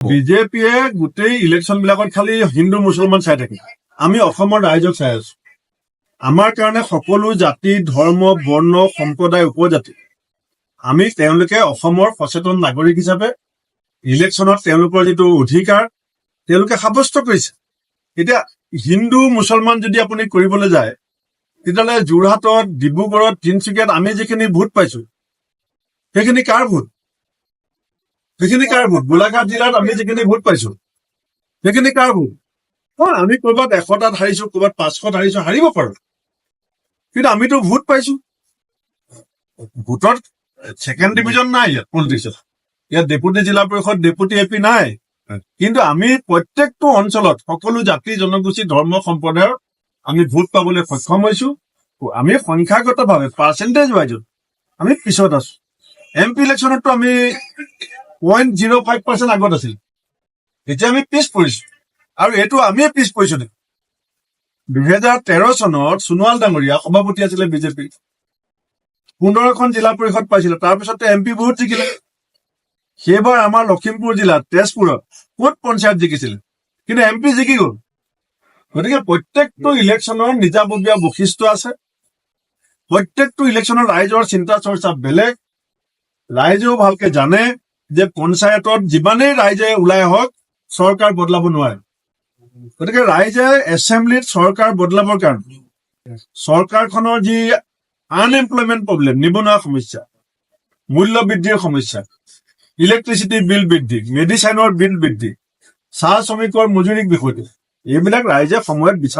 বিজেপিয়ে গোটেই ইলেকশ্যন বিলাকত খালি হিন্দু মুছলমান চাই থাকে। আমি অসমৰ ৰাইজক চাই আছো। আমাৰ কাৰণে সকলো জাতি ধৰ্ম বৰ্ণ সম্প্ৰদায় উপজাতি আমি তেওঁলোকে অসমৰ সচেতন নাগৰিক হিচাপে ইলেকশ্যনত তেওঁলোকৰ যিটো অধিকাৰ তেওঁলোকে সাব্যস্ত কৰিছে। এতিয়া হিন্দু মুছলমান যদি আপুনি কৰিবলৈ যায় তেতিয়াহ'লে যোৰহাটত ডিব্ৰুগড়ত তিনিচুকীয়াত আমি যিখিনি ভোট পাইছো সেইখিনি কাৰ ভোট? সেইখিনি কাৰ ভোট? গোলাঘাট জিলাত আমি যিখিনি ভোট পাইছো সেইখিনি কাৰ ভোট? আমি ক'ৰবাত 100টাত হাৰিছো, ক'ৰবাত 500 হাৰিছো, হাৰিব পাৰো, কিন্তু আমিতো ভোট পাইছো। ভোটত ছেকেণ্ড ডিভিজন নাই ইয়াত পলিটিক্সত। ইয়াত ডেপুটি জিলা পৰিষদ ডেপুটি এপি নাই, কিন্তু আমি প্ৰত্যেকটো অঞ্চলত সকলো জাতি জনগোষ্ঠী ধৰ্ম সম্প্ৰদায়ৰ আমি ভোট পাবলৈ সক্ষম হৈছো। আমি সংখ্যাগতভাৱে পাৰ্চেণ্টেজ ৱাইজত আমি পিছত আছো। MP ইলেকশ্যনতো আমি 0.05% আগত আছিল, এতিয়া আমি পিছ পৰিছো, আৰু এইটো আমিয়ে পিছ পৰিছো। 2013 চনত সোণোৱাল ডাঙৰীয়া সভাপতি আছিলে বিজেপি, 15খন জিলা পৰিষদ পাইছিলে, তাৰপিছতে MP বহুত জিকিলে। সেইবাৰ আমাৰ লখিমপুৰ জিলাত তেজপুৰত ক'ত পঞ্চায়ত জিকিছিলে, কিন্তু MP জিকি গ'ল। গতিকে প্ৰত্যেকটো ইলেকশ্যনৰ নিজাববীয়া বৈশিষ্ট্য আছে। প্ৰত্যেকটো ইলেকশ্যনৰ ৰাইজৰ চিন্তা চৰ্চা বেলেগ। ৰাইজেও ভালকে জানে যে পঞ্চায়তত যিমানেই ৰাইজে ওলাই আহক চৰকাৰ বদলাব নোৱাৰে। গতিকে ৰাইজে এছেম্বলিত চৰকাৰ বদলাবৰ কাৰণে চৰকাৰখনৰ যি আনএমপ্লয়মেণ্ট প্ৰব্লেম, নিবনুৱা সমস্যা, মূল্য বৃদ্ধিৰ সমস্যা, ইলেক্ট্ৰিচিটি বিল বৃদ্ধি, মেডিচাইনৰ বিল বৃদ্ধি, চাহ শ্ৰমিকৰ মজুৰিৰ বিষয়টো, এইবিলাক ৰাইজে সময়ত বিচাৰ